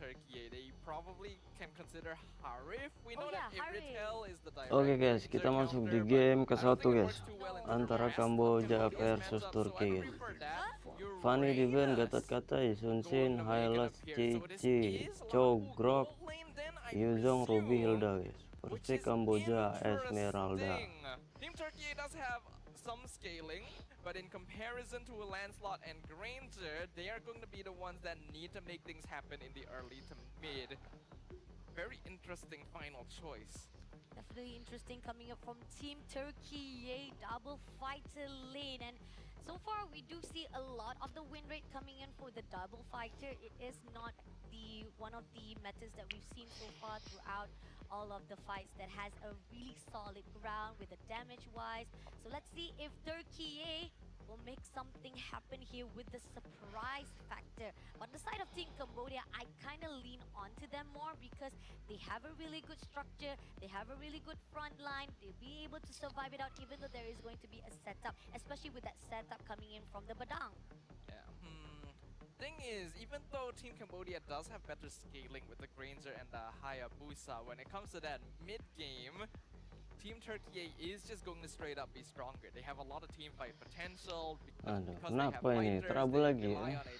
Turkiye. They probably can consider Harif. We know that Ivritel is the direct Oke guys, kita masuk di game ke satu guys, antara Kamboja versus Turkiye guys. Fanny di ban, Gatot Katai, Sunsin, Hylas, Cici, Chogrok, Yuzong, Ruby, Hilda guys. Versus Kamboja, Esmeralda. Team Turkey does have some scaling, but in comparison to Lancelot and Granger, they are going to be the ones that need to make things happen in the early to mid. Very interesting final choice. Definitely interesting coming up from Team Turkey, double fighter lane. And so far, we do see a lot of the win rate coming in for the double fighter. It is not one of the metas that we've seen so far throughout all of the fights that has a really solid ground with the damage wise. So let's see if Turkey will make something happen here with the surprise factor. On the side of Team Cambodia, I kind of lean onto them more because they have a really good structure, they have a really good front line, they'll be able to survive it out even though there is going to be a setup, especially with that setup coming in from the Badang. Yeah. Thing is, even though Team Cambodia does have better scaling with the Granger and the Hayabusa, when it comes to that mid-game, Team Turkey is just going to straight up be stronger. They have a lot of team fight potential because they have fighters, they rely on a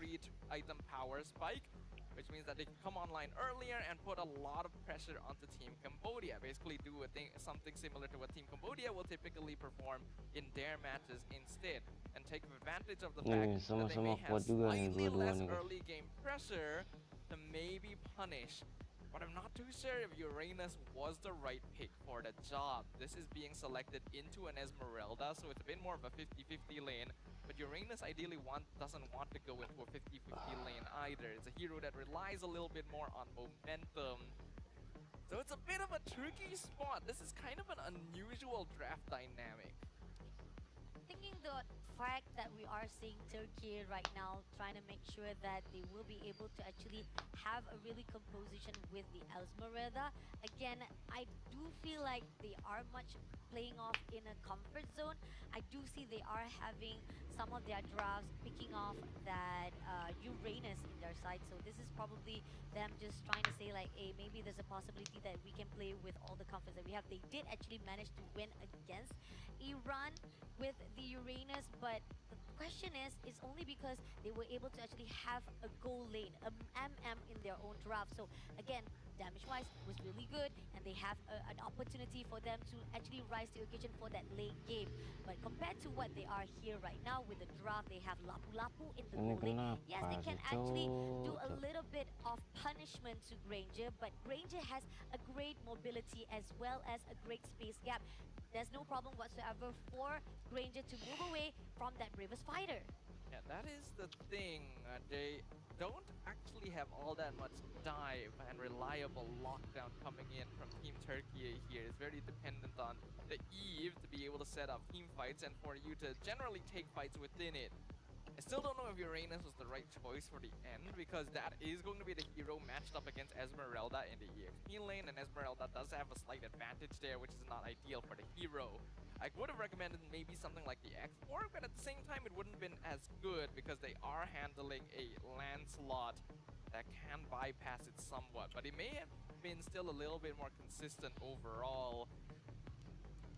2-3 item power spike, which means that they can come online earlier and put a lot of pressure onto Team Cambodia. Basically do something similar to what Team Cambodia will typically perform in their matches instead, and take advantage of the fact that they may have slightly less early game pressure to maybe punish. But I'm not too sure if Uranus was the right pick for the job. This is being selected into an Esmeralda, so it's a bit more of a 50-50 lane. But Uranus ideally doesn't want to go into a 50-50 lane either. It's a hero that relies a little bit more on momentum. So it's a bit of a tricky spot. This is kind of an unusual draft dynamic. Thinking the fact that we are seeing Turkey right now trying to make sure that they will be able to actually have a really composition with the Esmeralda. Again, I do feel like they are much playing off in a comfort zone. I do see they are having some of their drafts picking off that Uranus in their side. So this is probably them just trying to say like, hey, maybe there's a possibility that we can play with all the comforts that we have. They did actually manage to win against Iran with the Uranus, but the question is, it's only because they were able to actually have a goal lane, a MM in their own draft. So again, damage-wise was really good, and they have an opportunity for them to actually rise to the occasion for that late game. But compared to what they are here right now with the draft, they have Lapu-Lapu in the goal lane. Yes, they can actually do a little bit of punishment to Granger, but Granger has a great mobility as well as a great space gap. There's no problem whatsoever for Granger to move away from that bravest fighter. Yeah, that is the thing. They don't actually have all that much dive and reliable lockdown coming in from Team Turkey here. It's very dependent on the Iesf to be able to set up team fights and for you to generally take fights within it. I still don't know if Uranus was the right choice for the end, because that is going to be the hero matched up against Esmeralda in the EXP lane, and Esmeralda does have a slight advantage there, which is not ideal for the hero. I would have recommended maybe something like the X4, but at the same time it wouldn't have been as good because they are handling a Lancelot that can bypass it somewhat, but it may have been still a little bit more consistent overall.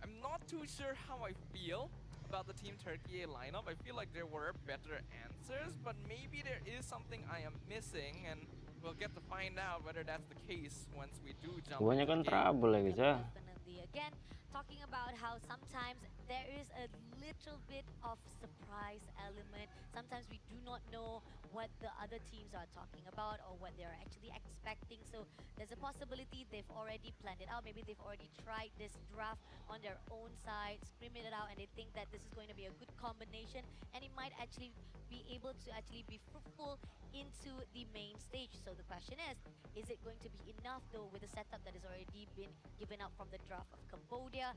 I'm not too sure how I feel about the Team Turkey lineup. I feel like there were better answers, but maybe there is something I am missing, and we'll get to find out whether that's the case once we do jump into the game. Trouble ya guys ya. Definitely. Again, talking about how sometimes there is a little bit of surprise element. Sometimes we do not know what the other teams are talking about or what they're actually expecting. So there's a possibility they've already planned it out. Maybe they've already tried this draft on their own side, screaming it out, and they think that this is going to be a good combination, and it might actually be able to actually be fruitful into the main stage. So the question is it going to be enough though with the setup that has already been given out from the draft of Cambodia? Cambodia.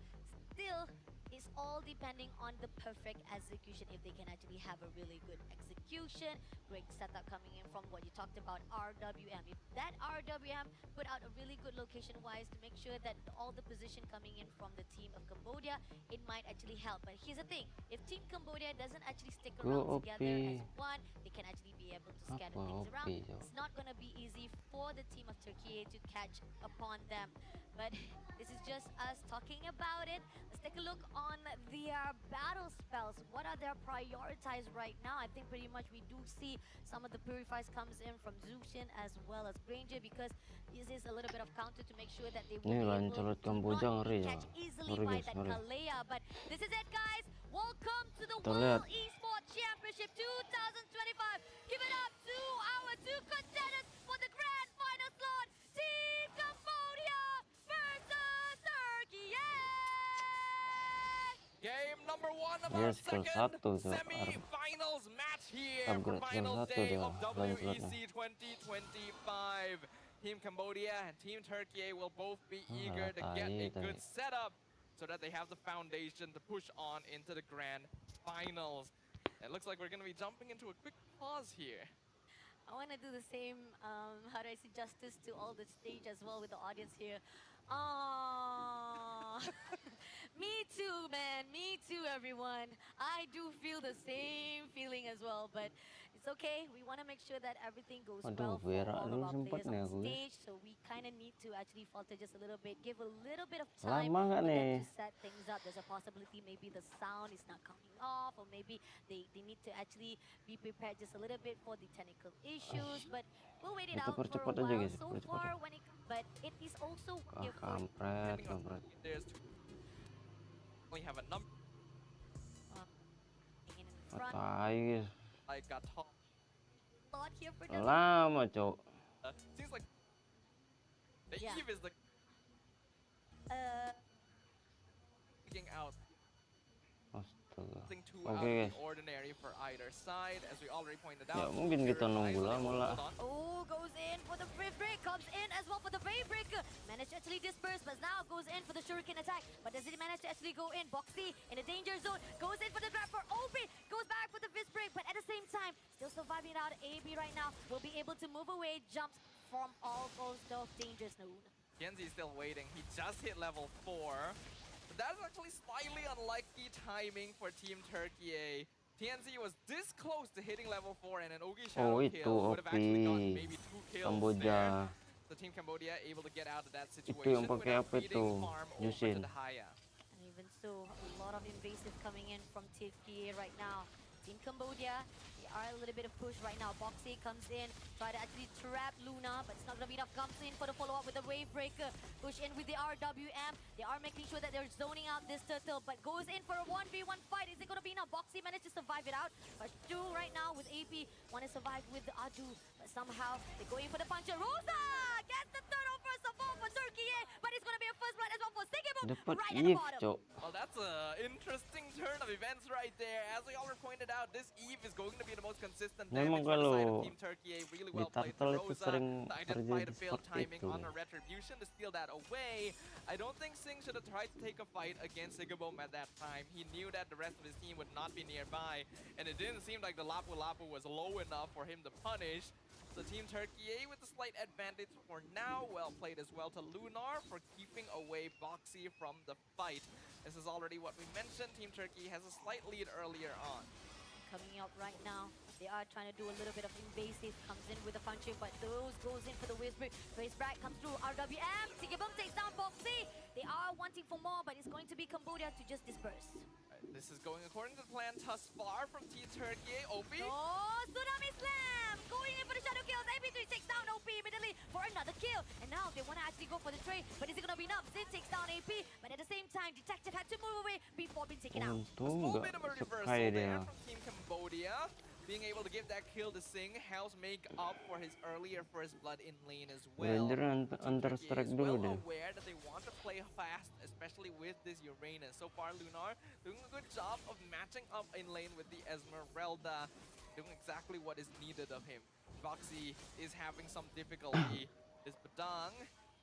Still, it's all depending on the perfect execution. If they can actually have a really good execution, great setup coming in from what you talked about, RWM. If that RWM put out a really good location-wise to make sure that all the position coming in from the team of Cambodia, it might actually help. But here's the thing, if Team Cambodia doesn't actually stick around Go together as OP. one, they can actually be able to scatter Apa things OP around. Cok? It's not going to be easy for the team of Turkiye to catch upon them. But this is just us talking about it. Let's take a look on their battle spells. What are their prioritized right now? I think pretty much we do see some of the purifies comes in from Zushin as well as Granger, because this is a little bit of counter to make sure that they will Ini be able Lancelot to Kamboja not ngeri be ya. catch easily Ngeri by guys, that ngeri. Kalea. But this is it, guys. Welcome to the Kita lihat. World Esports Championship 2025. Give it up to our two contenders for the grand final slot. Team Cambodia versus Turkiye. Game number 1 of Dia our skill second 1 tuh. semi-finals match here for Upgrade skill final 1 day dia of Lancelotnya. WEC 2025. Team Cambodia and Team Turkiye will both be eager to get a good setup so that they have the foundation to push on into the grand finals. It looks like we're going to be jumping into a quick pause here. I want to do the same, how do I say, justice to all the stage as well with the audience here. Aww. Me too, man. Me too, everyone. I do feel the same feeling as well, but it's okay. We want to make sure that everything goes well for all of our players on stage, so we kind of need to actually falter just a little bit, give a little bit of time for them to set things up. There's a possibility maybe the sound is not coming off, or maybe they need to actually be prepared just a little bit for the technical issues, but we'll wait it out for a while. So far, but it is also if Kampret. We have a number in front. I got top. Lot here for them. Lama, Cok. Seems like the Eve is the picking out something too out of the ordinary for either side, as we already pointed out. Ya mungkin kita nunggu lama lah. Oh, goes in for the free break, comes in as well for the free break. Managed to actually disperse, but now goes in for the shuriken attack. But does it manage to actually go in? Boxy in the danger zone, goes in for the grab for OP, goes back for the fist break, but at the same time, still surviving out. AB right now will be able to move away, jumps from all those danger zone. Genzi's still waiting. He just hit level 4. That's actually slightly unlucky timing for Team Turkiye. TNZ was this close to hitting level 4, and an Ogi Shadow kill would have actually gotten maybe 2 kills there. So Team Cambodia able to get out of that situation without feeding farm over to the Haya. And even so, a lot of invasive coming in from Turkiye right now. Team Cambodia, they are a little bit of push right now. Boxy comes in, try to actually trap Luna, but it's not going to be enough. Comes in for the follow-up with the Wave Breaker. Push in with the RWM. They are making sure that they're zoning out this turtle, but goes in for a 1v1 fight. Is it going to be enough? Boxy managed to survive it out. But two right now with AP want to survive with the Adu, but somehow they're going for the puncher. Rosa gets the turtle first of all for Turkiye, but it's going to be a first blood as well for Sigibum right at the bottom. Well, that's an interesting turn of events right there. As we already pointed out, this Eve is going to be the most consistent damage for the side of Team Turkiye. Really well played for Rosa to identify the failed timing on her retribution to steal that away. I don't think Singh should have tried to take a fight against Sigibum at that time. He knew that the rest of his team would not be nearby, and it didn't seem like the Lapu Lapu was low enough for him to punish. So Team Turkiye with a slight advantage for now. Well played as well to Lunar for keeping away Boxy from the fight. This is already what we mentioned. Team Turkiye has a slight lead earlier on. Coming up right now, they are trying to do a little bit of invasive. Comes in with a punching, but those goes in for the Whisper. Raceback comes through. RWM. Sigibum takes down Boxy. They are wanting for more, but it's going to be Cambodia to just disperse. This is going according to the plan thus far from Team Turkiye. OP. Oh, Tsunami Slam! Going in for the shadow kills. AP3 takes down OP immediately for another kill. And now they want to actually go for the trade, but is it going to be enough? Zin takes down AP, but at the same time, Detective had to move away before being taken out. A small bit of a reversal there from Team Cambodia. Being able to give that kill to Singh helps make up for his earlier first blood in lane as well. Under-strike is dulu well deh. aware that they want to play fast, especially with this Uranus. So far, Lunar doing a good job of matching up in lane with the Esmeralda, doing exactly what is needed of him. Boxy is having some difficulty. This Badang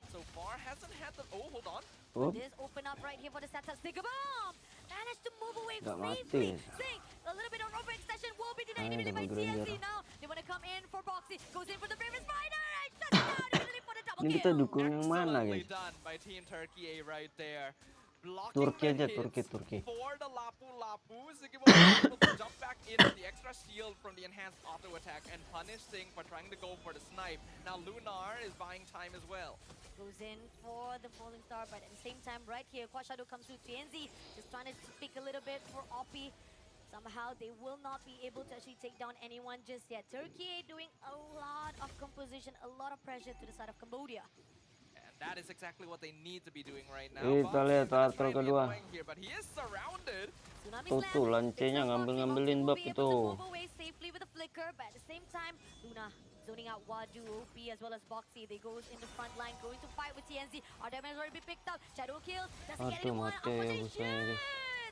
so far hasn't had the... Oh, hold on. Oh, This open up right here for the setup. Bomb managed to move away nggak safely. mati. Sing, a little bit of overextension will be denied Ayo, immediately by double Granger. TNC now. They want to come in for Boxy. Goes in for the famous spider and shuts it down immediately for the double Ini kita kill. dukung yang mana, Excellently guys? done by Team Turkiye right there. Blocking Turki the aja, hits Turki. for the Lapu Lapu. Sigibon was able to jump back in with the extra shield from the enhanced auto attack and punish Sing for trying to go for the snipe. Now Lunar is buying time as well. Goes in for the falling star, but at the same time right here, Quad Shadow comes through TNZ, just trying to speak a little bit for Oppie. Somehow they will not be able to actually take down anyone just yet. Turkey doing a lot of composition, a lot of pressure to the side of Cambodia. And that is exactly what they need to be doing right now. Kita Boxy lihat is gonna turtle try and be kedua. annoying here, but he is surrounded. Tuh, lancenya ngambil-ngambilin bab itu. Move away safely with a flicker, but at the same time, Luna zoning out Wadu, OP as well as Boxy. They goes in the front line, going to fight with TNZ. Our damage already been picked up. Shadow kill, doesn't get Aduh, anyone. mati ya busanya.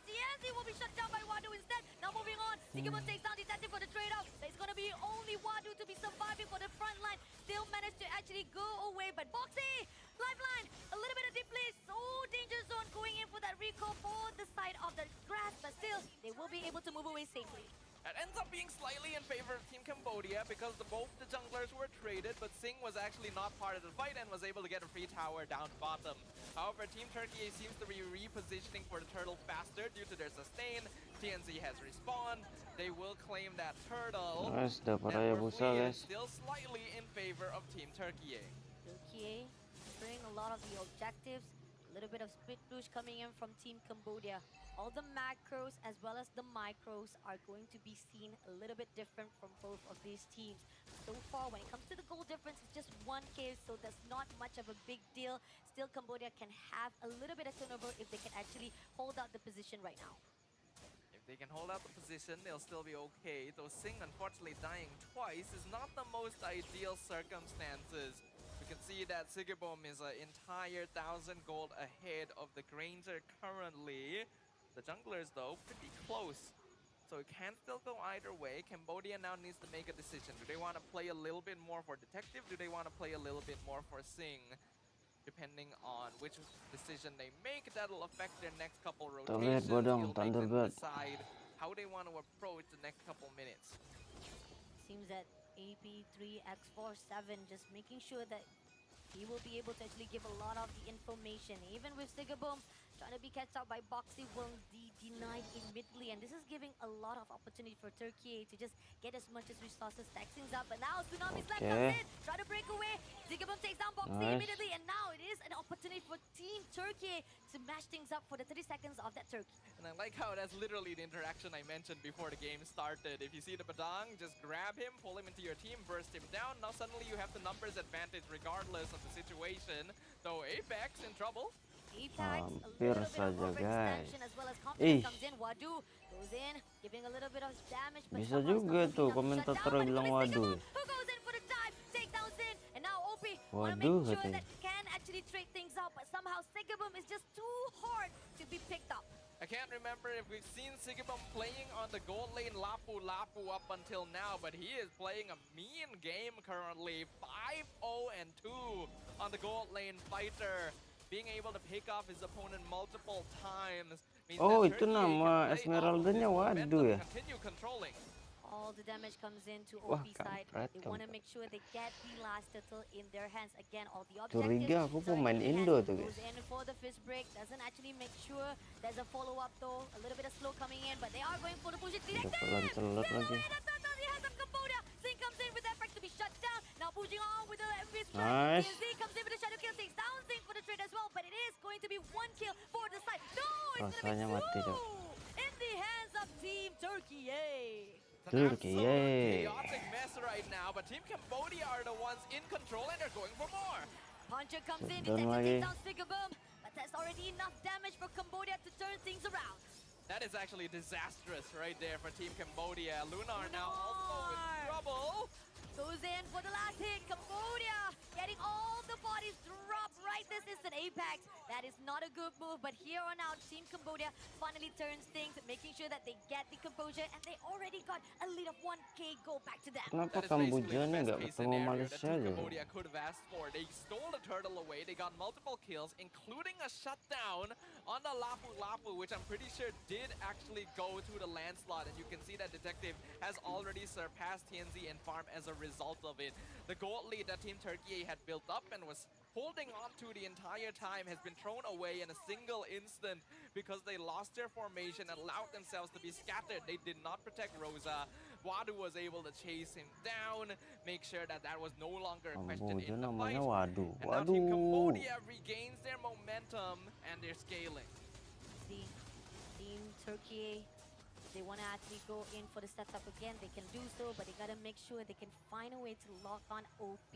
TNZ will be shut down by Wadu instead. Now moving on, Sigmund takes down Detective for the trade-off. But it's gonna be only Wadu to be surviving for the front line. Still managed to actually go away, but Boxy, lifeline, a little bit of deeply, so danger zone going in for that recall for the side of the grass, but still, they will be able to move away safely. It ends up being slightly in favor of Team Cambodia because both the junglers were traded, but Sing was actually not part of the fight and was able to get a free tower down bottom. However, Team Turkey seems to be repositioning for the turtle faster due to their sustain. TNZ has respawned. They will claim that turtle. Guys, dapat And raya we're busa, guys. still slightly in favor of Team Turkey. Turkey bring a lot of the objectives. A little bit of split push coming in from Team Cambodia. All the macros as well as the micros are going to be seen a little bit different from both of these teams. So far, when it comes to the goal difference, it's just 1K, so that's not much of a big deal. Still, Cambodia can have a little bit of turnover if they can actually hold out the position right now. If they can hold out the position, they'll still be okay. Though Sing, unfortunately, dying twice is not the most ideal circumstances. You can see that Sigibom is an entire 1,000 gold ahead of the Granger currently. The junglers, though, pretty close. So it can still go either way. Cambodia now needs to make a decision. Do they want to play a little bit more for Detective? Do they want to play a little bit more for Sing? Depending on which decision they make, that'll affect their next couple rotations. It'll make them decide how they want to approach the next couple minutes. Seems that AP3X47 just making sure that he will be able to actually give a lot of the information. Even with Sigaboom trying to be catch out by Boxy will be denied immediately. And this is giving a lot of opportunity for Turkey to just get as much as resources, stack things up. But now Tsunami Slam comes in, try to break away. Sigaboom takes down Boxy immediately. And now it is an opportunity for Team Turkey to mash things up for the 30 seconds of that Turkey. And I like how that's literally the interaction I mentioned before the game started. If you see the Badang, just grab him, pull him into your team, burst him down. Now suddenly you have the numbers advantage regardless of the situation. So Apex in trouble. Hampir saja, guys. Comes in, Wadu goes in, giving a little bit of damage. Bisa juga tuh komentator bilang waduh. Who goes in for the dive, take down Sin, and now OP want to Waduh, make sure katanya. that can actually trade things out, but somehow Sigaboom is just too hard to be picked up. I can't remember if we've seen Sigibum playing on the gold lane Lapu Lapu up until now, but he is playing a mean game currently. 5-0 and 2 on the gold lane fighter. Being able to pick off his opponent multiple times. Oh, itu nama Esmeralda-nya waduh ya. Continue controlling. All the damage comes into Wah, OP side. kampret, They want to kampret. make sure they get the last turtle in their hands. Again, all the Curiga objectives. aku are in pemain their Indo hands. tuh, Goes guys. in for the fist break. Doesn't actually make sure there's a follow-up though. A little bit of slow coming in, but they are going for the push. It's Udah detected. pelan lagi. Zing comes in with that break to be shut down. Now pushing on with the fist break. Nice. TNZ comes in with the shadow kill. Takes down Zing for the trade as well, but it is going to be one kill for the side. No, it's Rasanya going to mati, be Dok. two in the hands of Team Turkiye. It's an Turkiye. absolute chaotic mess right now, but Team Cambodia are the ones in control and they're going for more. Puncher comes in, Down Detective lagi. takes down Sigaboom, but that's already enough damage for Cambodia to turn things around. That is actually disastrous right there for Team Cambodia. Lunar now also in trouble. Goes in for the last hit. Cambodia getting all the bodies dropped right right this instant, Apex. That is not a good move, but here on out, Team Cambodia finally turns things, making sure that they get the composure, and they already got a lead of 1k goal back to them. Kenapa That is basically the Kambojanya best nggak case ketemu scenario that Malaysia Team aja? Cambodia could have asked for. They stole the turtle away, they got multiple kills, including a shutdown on the Lapu Lapu, which I'm pretty sure did actually go to the landslide, and you can see that Detective has already surpassed TNZ in farm as a result of it. The gold lead that Team Turkiye had built up and was holding on to the entire time has been thrown away in a single instant because they lost their formation and allowed themselves to be scattered. They did not protect Rosa. Wadu was able to chase him down, make sure that that was no longer a question Kamboja in the namanya fight. Waduh. And now Team Waduh. Cambodia regains their momentum and they're scaling. See, Team Turkey, they want to actually go in for the setup again. They can do so, but they got to make sure they can find a way to lock on OP.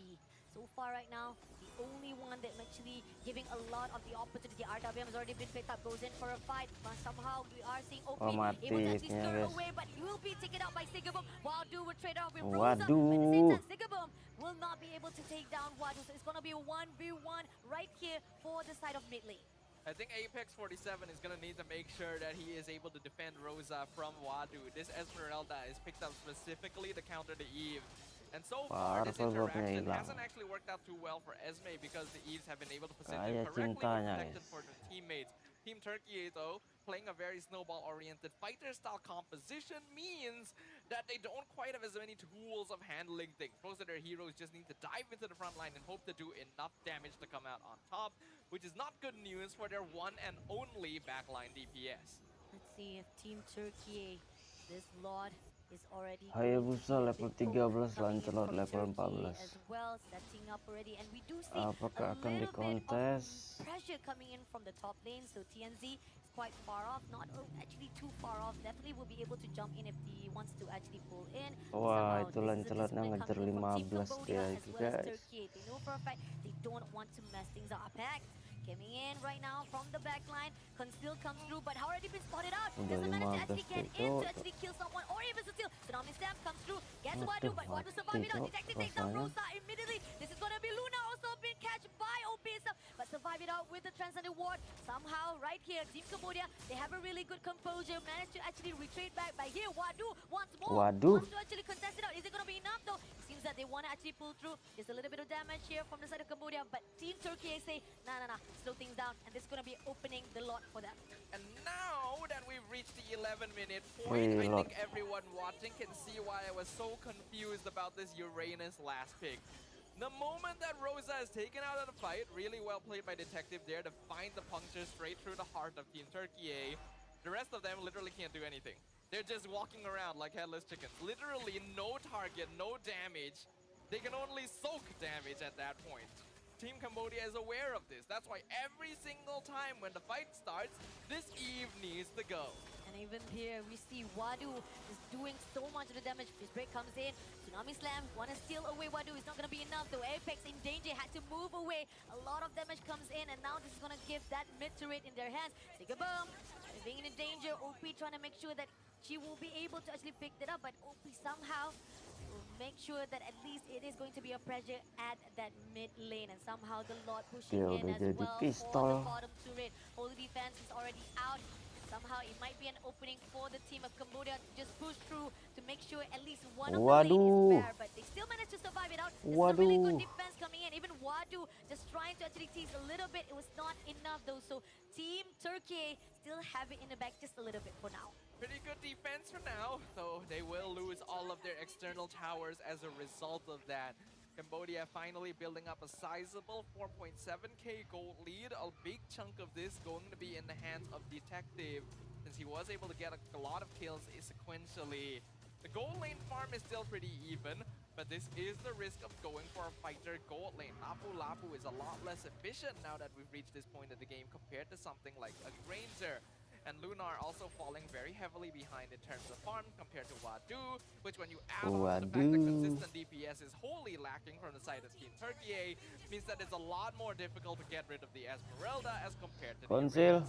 So far right now, the only one that's actually giving a lot of the opportunity, RWM has already been picked up, goes in for a fight, but somehow we are seeing OP able to actually skirt away, but he will be taken out by Sigaboom. Wadu will trade off with Rosa, but at the same time, Sigaboom will not be able to take down Wadu, so it's going to be a 1v1 right here for the side of mid lane. I think Apex 47 is going to need to make sure that he is able to defend Rosa from Wadu. This Esmeralda is picked up specifically to counter the Eve. And so far, this interaction hasn't actually worked out too well for Esme because the Eves have been able to position correctly and protected for their teammates. Team Turkiye, though, playing a very snowball-oriented fighter-style composition means that they don't quite have as many tools of handling things. Most of their heroes just need to dive into the front line and hope to do enough damage to come out on top, which is not good news for their one and only backline DPS. Let's see if Team Turkiye, this Lord, is already Hayabusa level 13, Lancelot level 14. as well, setting up already, and we do see Apakah a akan little bit dikontes? of pressure coming in from the top lane. So TNZ is quite far off, not actually too far off. Definitely will be able to jump in if he wants to actually pull in. Wah, itu Lancelotnya ngejar 15 dia itu guys. They know for a fact they don't want to mess things up. Pack coming in right now from the back line. Conceal comes through, but already been spotted out. Doesn't manage to actually get in to actually kill someone, or even still. Tsunami Slam comes through. Gets Wadu, but Wadu survived it out. Detective takes down Rosa immediately. This is gonna be Luna, also been catched by OP itself, but survive it out with the Transcendent Ward. Somehow, right here, Team Cambodia, they have a really good composure. Managed to actually retreat back. By here, Wadu once more wants to actually contest it out. Is it gonna be enough though? It seems that they want to actually pull through. There's a little bit of damage here from the side of Cambodia, but Team Turkey say, nah, slow things down, and this is gonna be opening the lot for them. And now that we've reached the 11-minute point, I think everyone watching can see why I was so confused about this Uranus last pick. The moment that Rosa is taken out of the fight, really well played by Detective there to find the puncture straight through the heart of Team Turkiye. The rest of them literally can't do anything. They're just walking around like headless chickens. Literally no target, no damage. They can only soak damage at that point. Team Cambodia is aware of this. That's why every single time when the fight starts, this Eve needs to go. And even here, we see Wadu is doing so much of the damage. Fist break comes in. Tsunami Slam, want to steal away Wadu. It's not going to be enough, though. Apex in danger, had to move away. A lot of damage comes in, and now this is going to give that mid turret in their hands. Sigaboom, being in danger. OP trying to make sure that she will be able to actually pick it up, but OP somehow make sure that at least it is going to be a pressure at that mid lane, and somehow the Lord pushing in as well for the bottom turret. Holy defense is already out. Somehow it might be an opening for the team of Cambodia to just push through to make sure at least one of the lane is fair, but they still managed to survive it out. This is a really good defense coming in. Even Wadu just trying to actually tease a little bit. It was not enough though, so Team Turkey still have it in the back just a little bit for now. Pretty good defense for now, though they will lose all of their external towers as a result of that. Cambodia finally building up a sizable 4.7k gold lead. A big chunk of this going to be in the hands of Detective, since he was able to get a lot of kills sequentially. The gold lane farm is still pretty even, but this is the risk of going for a fighter gold lane. Lapu Lapu is a lot less efficient now that we've reached this point of the game compared to something like a Granger. And Lunar also falling very heavily behind in terms of farm compared to Wadu, which when you add on to the fact that consistent DPS is wholly lacking from the side of Team Turkiye, means that it's a lot more difficult to get rid of the Esmeralda as compared to the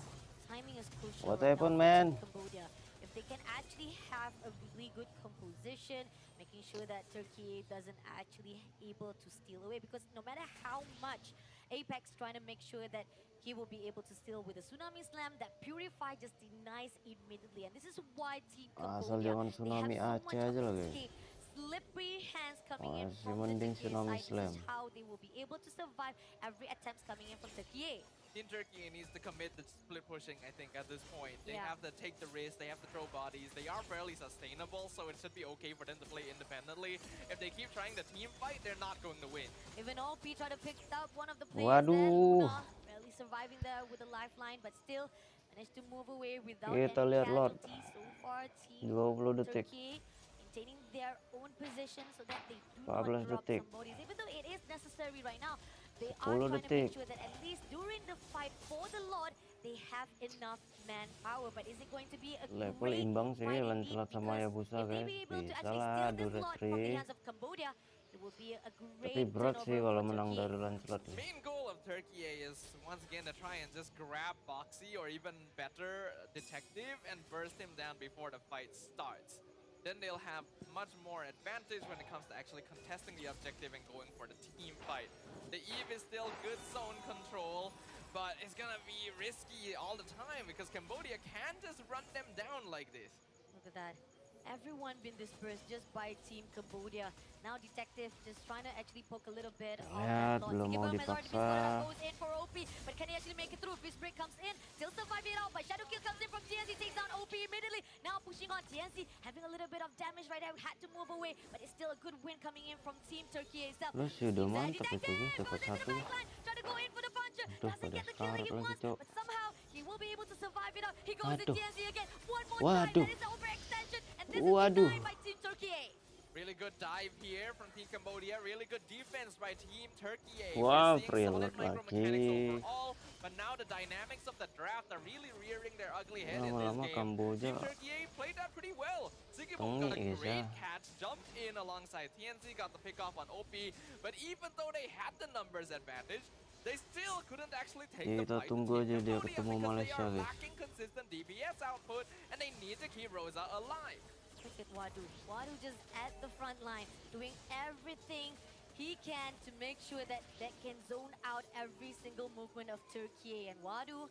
Timing is crucial. What happened, man? Cambodia. If they can actually have a really good composition, making sure that Turkey doesn't actually able to steal away, because no matter how much Apex trying to make sure that he will be able to steal with a Tsunami Slam. That Purify just denies immediately. And this is why Team Asal Cambodia, jangan they tsunami have so Aceh much of aja lagi. escape. Slippery hands coming in Masih from the mending Turkiye tsunami side. This slam. is how they will be able to survive every attempts coming in from Turkiye. Team Turkey needs to commit the split pushing, I think, at this point. They Yeah. have to take the risk, they have to throw bodies. They are fairly sustainable, so it should be okay for them to play independently. If they keep trying the team fight, they're not going to win. Even OP tried to pick up one of the players there. Waduh. Luna barely surviving there with a lifeline, but still managed to move away without Kita any lihat Lord. casualties. So far, Team 20 detik. Turkey maintaining their own position so that they do 14 not drop detik. some bodies. Even though it is necessary right now, they 10 are trying to make detik. sure that at least during the fight for the Lord, they have enough manpower. But is it going to be a Level great imbang sih fight indeed? Lancelot sama Because Hayabusa if they guys. be able to Bisa actually lah steal do this the Lord from the three. hands of Cambodia, it will be a Tapi great berat sih turnover kalau for menang Turkey. dari Lancelot nih. Main goal of Turkey is once again to try and just grab Boxy or even better Detective and burst him down before the fight starts. Then they'll have much more advantage when it comes to actually contesting the objective and going for the team fight. The Eve is still good zone control, but it's gonna be risky all the time because Cambodia can't just run them down like this. Look at that. Everyone been dispersed just by Team Cambodia. Now Detective just trying to actually poke a little bit of Lihat, that loss. belum mau Tikibum has already been dipaksa. spotted out, goes in for OP, but can he actually make it through? Fist break comes in, still surviving it out, but Shadow Kill comes in from TNC, takes down OP immediately. Now pushing on TNC, having a little bit of damage right there, had to move away, but it's still a good win coming in from Team Turkey itself. Lu sih udah Seems that mantap itu guys, dapat goes into satu the ya. backline, trying to go in for the puncher, Aduh, doesn't pada get the kill that he sekarat lagi, wants, Cok. but somehow he will be able to survive it out. He goes to Aduh. TNC again, one more Waduh. time, that is the overextension, and this Waduh. is denied by Team Turkey. Really good dive here from Team Cambodia. Really good defense by Team Turkey. Wow, We're seeing free solid alert micromechanics lagi. overall, but now the dynamics of the draft are really rearing their ugly head in this Lama-lama game. Kamboja Team Turkey played that pretty well. Zigibom got a tengik great ya. catch, jumped in alongside TNC, got the pick off on OP, but even though they had the numbers advantage, they still couldn't actually take the Kita fight to tunggu aja Team dia Cambodia ketemu because they Malaysia are guys. lacking consistent DPS output and they need to keep Rosa alive. Look at Wadu. Wadu just at the front line, doing everything he can to make sure that that can zone out every single movement of Turkey. And Wadu,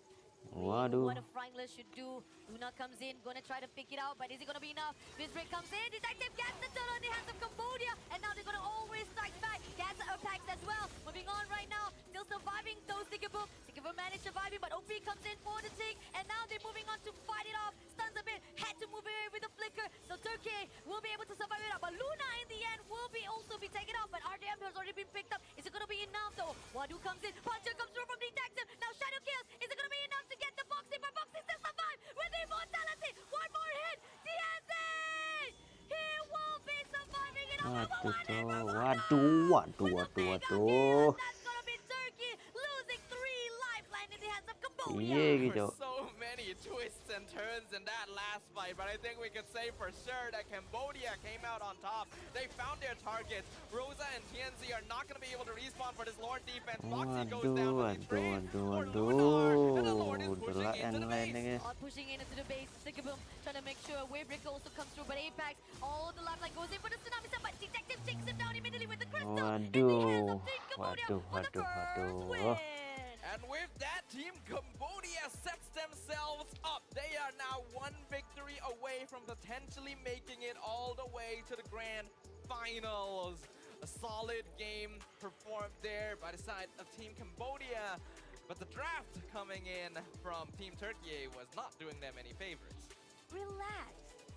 Waduh. what a Frangler should do. Luna comes in, gonna try to pick it out, but is it gonna be enough? This break comes in, Detective gets the turn on the hands of Cambodia, and now they're gonna always strike back. Gets attacks as well. Moving on right now, still surviving those Sikabum. Sikabum managed surviving, but OP comes in for the take, and now they're moving on to fight it off. Stuns a bit, had to move away with a flicker, so Turkey will be able to survive it out. But Luna in the end will be also be taken out, but RDM has already been picked up. Is it gonna be enough though? Wadu comes in, Puncher comes through from Detective. Now Shadow kills. Is it gonna be enough to get the Boxy? But Boxy still survive with immortality. One more hit. TNC! He will be surviving it all. Aduh, One hit Cok. for Waduh. Waduh. That's gonna be Turkey losing 3 lifeline in the hands of Cambodia. Iya There gitu. were so many twists and turns in that last fight, but I think we could say for sure that Cambodia came out on top. They found their targets. Rosa and TNC are not going to be able to respawn for this Lord defense. Boxy goes down with the trade for Lunar, and the Lord is pushing Udah into the lain base. guys. Pushing in into the base, Sikabum trying to make sure Wavebreaker also comes through, but Apex, all the lifeline goes in for the Tsunami Sun, but Detective takes him down immediately with the crystal in the hands of Team Cambodia for the first win. And with that, Team Cambodia sets themselves up. They are now 1 victory away from potentially making it all the way to the grand finals. A solid game performed there by the side of Team Cambodia. But the draft coming in from Team Turkiye was not doing them any favors. Relax,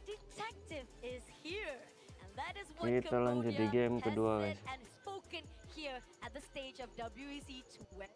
Detective is here. And that is what Kita lanjut di Cambodia game has kedua, said guys. and spoken here at the stage of WEC25.